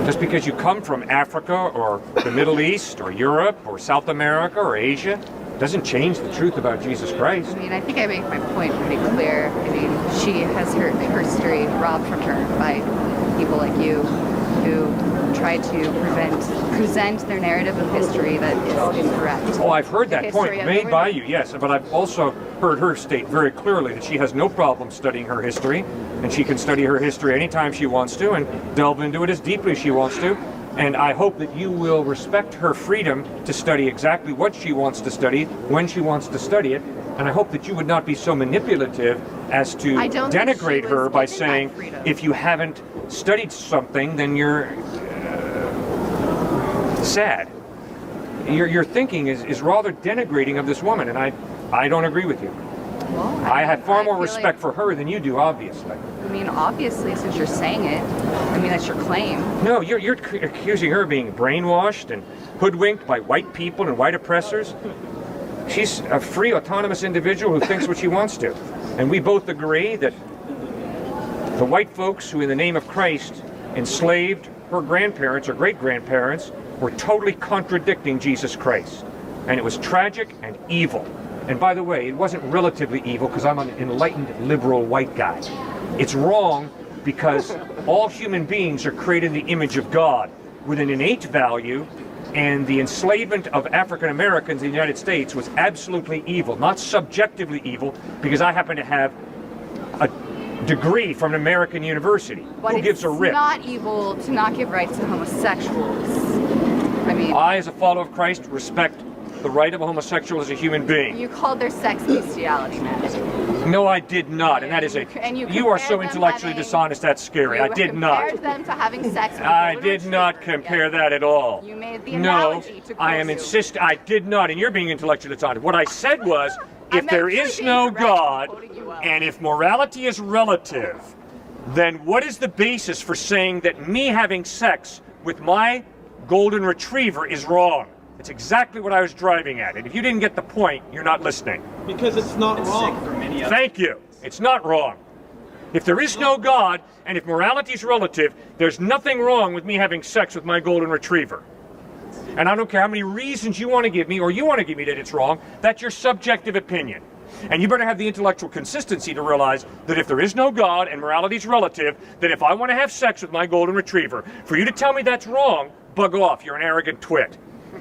Just because you come from Africa or the Middle East or Europe or South America or Asia doesn't change the truth about Jesus Christ. I mean, I think I make my point pretty clear. I mean, she has her history robbed from her by people like you who try to present their narrative of history that is incorrect. Oh, I've heard that point History of made by everyone. you, yes, but I've also heard her state very clearly that she has no problem studying her history, and she can study her history anytime she wants to and delve into it as deeply as she wants to. And I hope that you will respect her freedom to study exactly what she wants to study, when she wants to study it. And I hope that you would not be so manipulative as to I don't think denigrate she her was by given that saying, freedom. if you haven't studied something, then you're sad. Your thinking is rather denigrating of this woman, and I don't agree with you. Well, I have far more feel respect for her than you do, obviously. I mean, obviously, since you're saying it, I mean, that's your claim. No, you're accusing her of being brainwashed and hoodwinked by white people and white oppressors. She's a free, autonomous individual who thinks what she wants to. And we both agree that the white folks who, in the name of Christ, enslaved her grandparents or great-grandparents were totally contradicting Jesus Christ. And it was tragic and evil. And by the way, it wasn't relatively evil because I'm an enlightened, liberal white guy. It's wrong because all human beings are created in the image of God with an innate value, and the enslavement of African Americans in the United States was absolutely evil, not subjectively evil, because I happen to have a degree from an American university. But Who gives a rip? It's not evil to not give rights to homosexuals. I mean, I, as a follower of Christ, respect the right of a homosexual as a human being. you called their sex bestiality, man. No, I did not, and that is a. And you You are so compared them intellectually having- dishonest. That's scary. I You did not. compared them to having sex with a I golden did not retriever. compare that at all. You made the No, analogy to I am Kosu. insist. I did not, and you're being intellectually dishonest. What I said was, if I'm there actually is being no correct. God, I'm quoting you well. and if morality is relative, then what is the basis for saying that me having sex with my golden retriever is wrong? It's exactly what I was driving at. And if you didn't get the point, you're not listening. Because it's not wrong. Thank you. It's not wrong. If there is no God, and if morality is relative, there's nothing wrong with me having sex with my golden retriever. And I don't care how many reasons you want to give me, or you want to give me that it's wrong, that's your subjective opinion. And you better have the intellectual consistency to realize that if there is no God and morality is relative, that if I want to have sex with my golden retriever, for you to tell me that's wrong, bug off. You're an arrogant twit.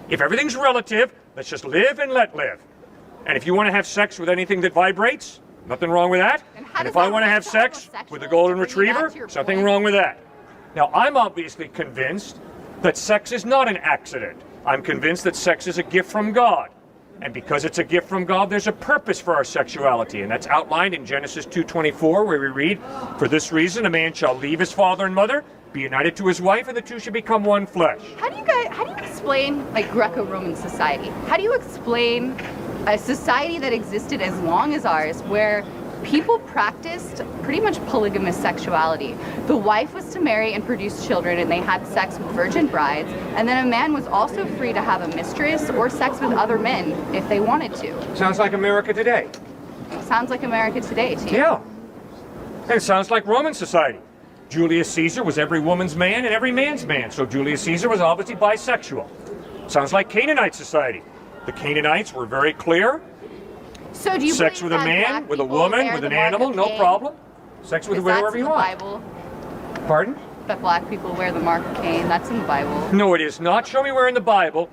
If everything's relative, let's just live and let live. And if you want to have sex with anything that vibrates, nothing wrong with that. And if I want to have sex with a golden retriever, something wrong with that. Now, I'm obviously convinced that sex is not an accident. I'm convinced that sex is a gift from God. And because it's a gift from God, there's a purpose for our sexuality. And that's outlined in Genesis 2:24, where we read, "For this reason, a man shall leave his father and mother, be united to his wife, and the two shall become one flesh." How do you explain like Greco-Roman society? How do you explain a society that existed as long as ours where people practiced pretty much polygamous sexuality? The wife was to marry and produce children, and they had sex with virgin brides, and then a man was also free to have a mistress or sex with other men if they wanted to. Sounds like America today. Sounds like America today to you. Yeah. And it sounds like Roman society. Julius Caesar was every woman's man and every man's man, so Julius Caesar was obviously bisexual. Sounds like Canaanite society. The Canaanites were very clear. So do you Sex believe with a that man, black with a people woman, bear with the an mark animal, of no Cain? problem. Sex with Is whoever that you in the want. Bible? Pardon? That black people wear the mark of Cain. That's in the Bible. No, it is not. Show me where in the Bible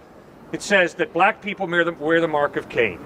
it says that black people wear the mark of Cain.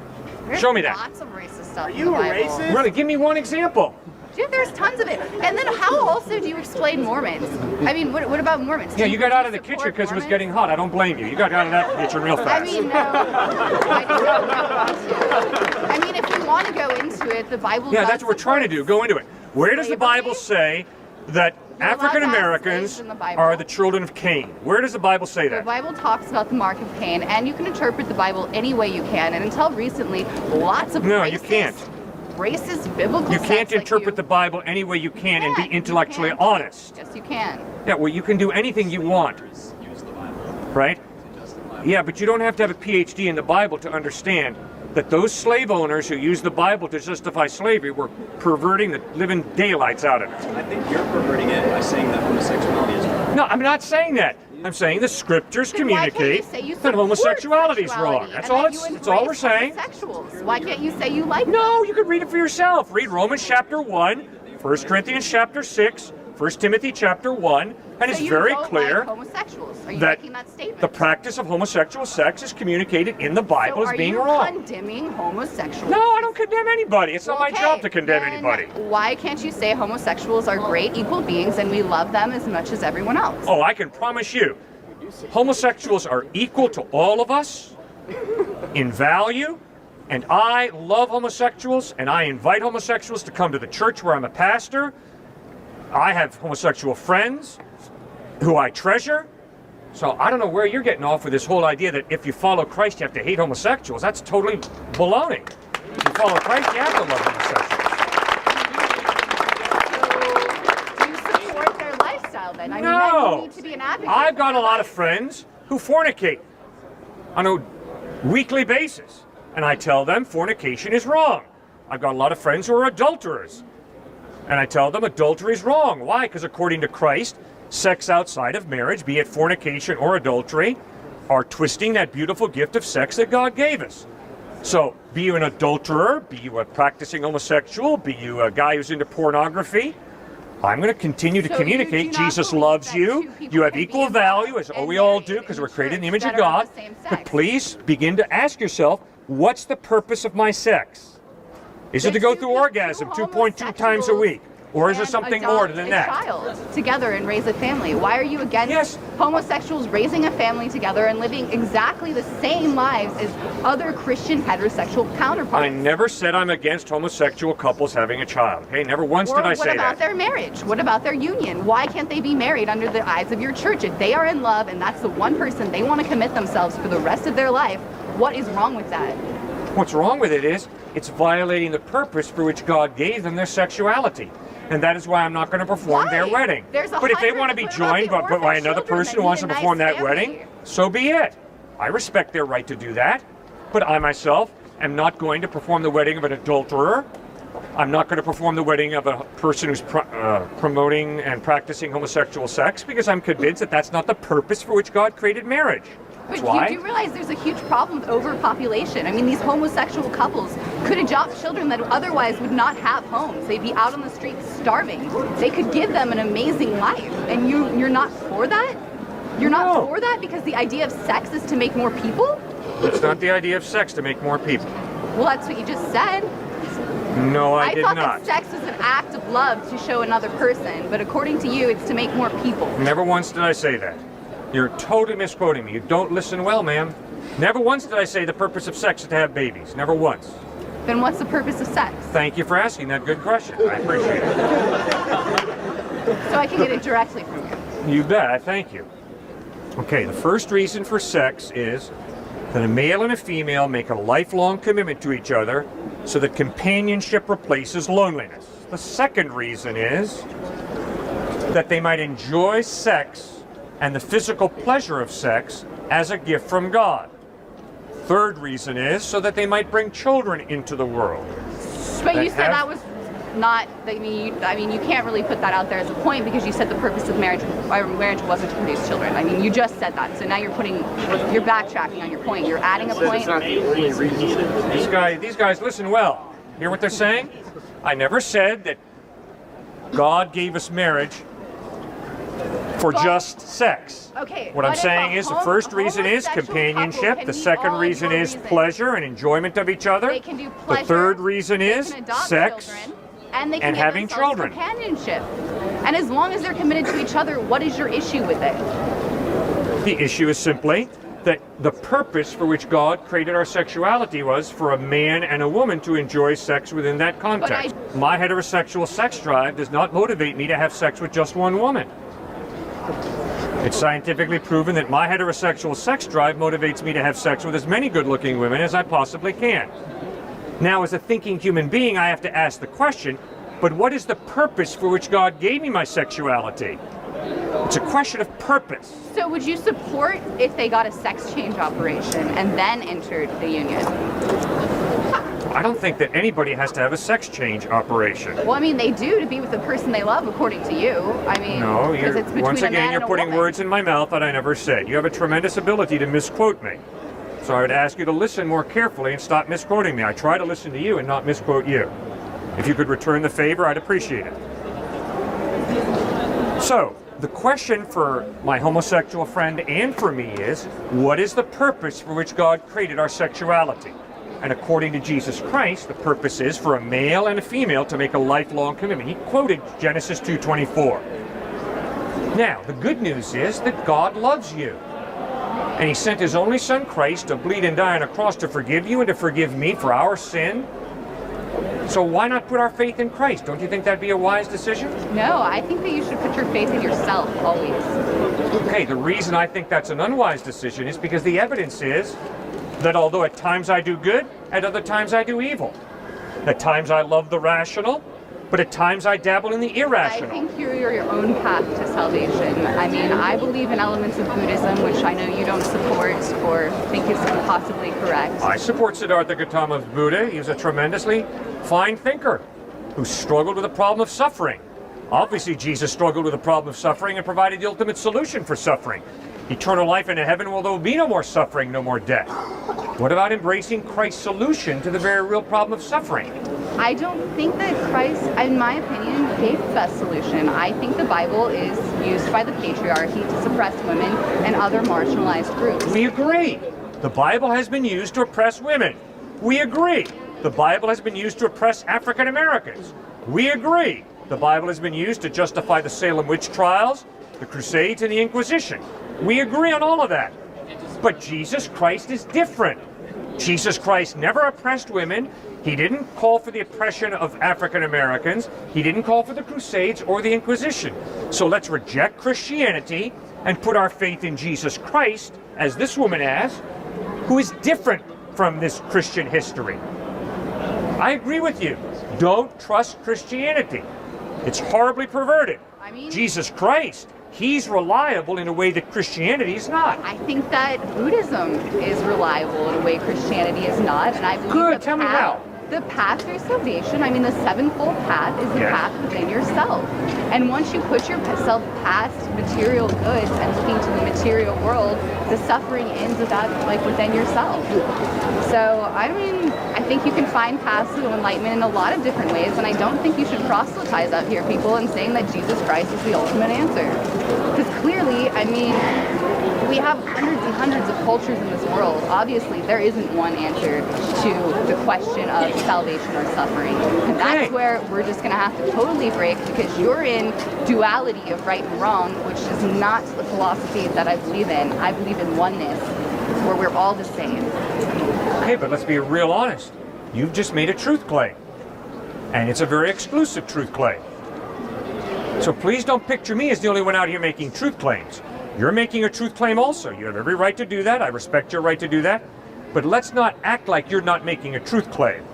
There's Show me that. Lots of racist stuff in the Bible. Really, give me one example. Dude, there's tons of it. And then how also do you explain Mormons? I mean, what about Mormons? Yeah, Do you got out of the support kitchen because it was Mormons? getting hot. I don't blame you. You got out of that kitchen real fast. I mean, no. I did not want to. I mean, if you want to go into it, the Bible Yeah, does that's what we're trying to do. Go into it. Where does the slavery. Bible say that You're allowed to have African Americans slaves in the Bible. are the children of Cain? Where does the Bible say The that? Bible talks about the mark of Cain, and you can interpret the Bible any way you can. And until recently, lots of No, racist, you can't. racist biblical You sects can't like interpret the Bible any way you can and be you intellectually can. honest. Yes, you can. Yeah, well, you can do anything you want, right? Yeah, but you don't have to have a PhD in the Bible to understand that those slave owners who used the Bible to justify slavery were perverting the living daylights out of it. I think you're perverting it by saying that homosexuality is wrong. No, I'm not saying that. I'm saying the scriptures Then why can't you communicate say you that support homosexuality is sexuality wrong. That's and all. that you That's all we're embrace saying. homosexuals? Why can't you say you like No, you can read it for yourself. Read Romans chapter 1, 1 Corinthians chapter 6, 1 Timothy chapter 1, and it's So you very don't clear like homosexuals. Are you that making that statement? the practice of homosexual sex is communicated in the Bible so as being are you wrong. condemning homosexuals? No, I don't condemn anybody. It's not my Okay, job to condemn then anybody. Why can't you say homosexuals are great, equal beings, and we love them as much as everyone else? Oh, I can promise you, homosexuals are equal to all of us in value, and I love homosexuals, and I invite homosexuals to come to the church where I'm a pastor. I have homosexual friends who I treasure. So I don't know where you're getting off with this whole idea that if you follow Christ, you have to hate homosexuals. That's totally baloney. If you follow Christ, you have to love homosexuals. Do you support their lifestyle then? I mean, No. then you need to be an advocate. I've got for a lot of life. friends who fornicate on a weekly basis, and I tell them fornication is wrong. I've got a lot of friends who are adulterers, and I tell them adultery is wrong. Why? Because according to Christ, sex outside of marriage, be it fornication or adultery, are twisting that beautiful gift of sex that God gave us. So, be you an adulterer, be you a practicing homosexual, be you a guy who's into pornography, I'm going to continue to So communicate you do not Jesus believe loves that you. two people You have can be equal involved value, as and we all married do, in because the we're created in the church image of that are God. of the same But sex? please begin to ask yourself, what's the purpose of my sex? Is it to go through orgasm 2.2 times a week? Or is it and something more adopt than a that? child together and raise a family. Why are you against homosexuals raising a family together and living exactly the same lives as other Christian heterosexual counterparts? I never said I'm against homosexual couples having a child. Okay, never once Or did I what say about that. their marriage? What about their union? Why can't they be married under the eyes of your church? If they are in love and that's the one person they want to commit themselves for the rest of their life, what is wrong with that? What's wrong with it is it's violating the purpose for which God gave them their sexuality. And that is why I'm not going to perform their wedding. There's But if they want to be joined by another person who wants to perform that wedding, so be it. I respect their right to do that. But I myself am not going to perform the wedding of an adulterer. I'm not going to perform the wedding of a person who's promoting and practicing homosexual sex because I'm convinced that that's not the purpose for which God created marriage. That's But why. you do realize there's a huge problem with overpopulation. I mean, these homosexual couples could adopt children that otherwise would not have homes. They'd be out on the streets starving. They could give them an amazing life. And you're not for that? You're not for that because the idea of sex is to make more people? It's not the idea of sex to make more people. Well, that's what you just said. No, I did thought not. that sex was an act of love to show another person, but according to you, it's to make more people. Never once did I say that. You're totally misquoting me. You don't listen well, ma'am. Never once did I say the purpose of sex is to have babies. Never once. Then what's the purpose of sex? Thank you for asking that good question. I appreciate it. So I can get it directly from you. You bet. I thank you. Okay, the first reason for sex is that a male and a female make a lifelong commitment to each other so that companionship replaces loneliness. The second reason is that they might enjoy sex and the physical pleasure of sex as a gift from God. Third reason is so that they might bring children into the world. But you said that was not, I mean, you can't really put that out there as a point because you said the purpose of marriage wasn't to produce children. I mean, you just said that. So now you're backtracking on your point. You're adding a point. These guys listen well. Hear what they're saying? I never said that God gave us marriage for just sex. Okay. What I'm saying is the first reason is companionship, the second reason is pleasure and enjoyment of each other. They can do The pleasure, third reason they is can adopt sex. children, and they can and give having themselves children. companionship. And as long as they're committed to each other, what is your issue with it? The issue is simply that the purpose for which God created our sexuality was for a man and a woman to enjoy sex within that context. My heterosexual sex drive does not motivate me to have sex with just one woman. It's scientifically proven that my heterosexual sex drive motivates me to have sex with as many good-looking women as I possibly can. Now, as a thinking human being, I have to ask the question, but what is the purpose for which God gave me my sexuality? It's a question of purpose. So would you support if they got a sex change operation and then entered the union? I don't think that anybody has to have a sex change operation. Well, I mean, they do to be with the person they love, according to you. I mean, No, because it's between once a again, man you're and a putting woman. words in my mouth that I never said. You have a tremendous ability to misquote me. So I would ask you to listen more carefully and stop misquoting me. I try to listen to you and not misquote you. If you could return the favor, I'd appreciate it. So, the question for my homosexual friend and for me is, what is the purpose for which God created our sexuality? And according to Jesus Christ, the purpose is for a male and a female to make a lifelong commitment. He quoted Genesis 2:24. Now, the good news is that God loves you. And he sent his only son Christ to bleed and die on a cross to forgive you and to forgive me for our sin. So why not put our faith in Christ? Don't you think that'd be a wise decision? No, I think that you should put your faith in yourself, always. Okay, the reason I think that's an unwise decision is because the evidence is that although at times I do good, at other times I do evil. At times I love the rational, but at times I dabble in the irrational. I think you're your own path to salvation. I mean, I believe in elements of Buddhism, which I know you don't support or think is possibly correct. I support Siddhartha Gautama's Buddha. He was a tremendously fine thinker who struggled with the problem of suffering. Obviously, Jesus struggled with the problem of suffering and provided the ultimate solution for suffering. Eternal life in heaven where there will be no more suffering, no more death. What about embracing Christ's solution to the very real problem of suffering? I don't think that Christ, in my opinion, gave the best solution. I think the Bible is used by the patriarchy to suppress women and other marginalized groups. We agree. The Bible has been used to oppress women. We agree. The Bible has been used to oppress African Americans. We agree. The Bible has been used to justify the Salem witch trials, the Crusades, and the Inquisition. We agree on all of that. But Jesus Christ is different. Jesus Christ never oppressed women. He didn't call for the oppression of African Americans. He didn't call for the Crusades or the Inquisition. So let's reject Christianity and put our faith in Jesus Christ, as this woman has, who is different from this Christian history. I agree with you. Don't trust Christianity. It's horribly perverted. Jesus Christ, he's reliable in a way that Christianity is not. I think that Buddhism is reliable in a way Christianity is not, and I believe Good, tell me how. The path through salvation, I mean, the sevenfold path is the path within yourself. And once you put yourself past material goods and looking to the material world, the suffering ends within yourself. So, I mean, I think you can find paths to enlightenment in a lot of different ways, and I don't think you should proselytize out here people and saying that Jesus Christ is the ultimate answer. Because clearly, I mean, we have hundreds and hundreds of cultures in this world. Obviously, there isn't one answer to the question of salvation or suffering. And that's where we're just going to have to totally break, because you're in duality of right and wrong, which is not the philosophy that I believe in. I believe in oneness, where we're all the same. Okay, but let's be real honest. You've just made a truth claim. And it's a very exclusive truth claim. So please don't picture me as the only one out here making truth claims. You're making a truth claim also. You have every right to do that. I respect your right to do that. But let's not act like you're not making a truth claim.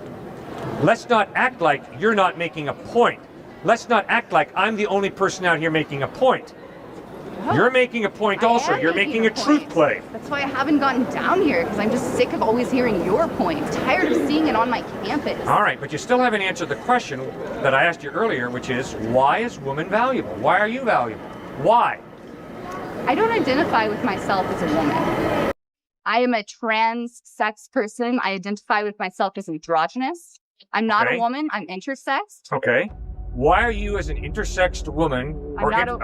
Let's not act like you're not making a point. Let's not act like I'm the only person out here making a point. You're making a point also. You're making a truth claim. That's why I haven't gotten down here, because I'm just sick of always hearing your point. Tired of seeing it on my campus. All right, but you still haven't answered the question that I asked you earlier, which is, why is woman valuable? Why are you valuable? Why? I don't identify with myself as a woman. I am a trans sex person. I identify with myself as androgynous. I'm not a woman. I'm intersex. Okay. Why are you as an intersexed woman, or I'm an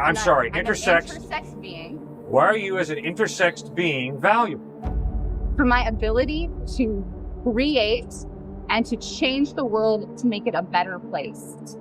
intersex being. Why are you as an intersexed being valuable? For my ability to create and to change the world to make it a better place.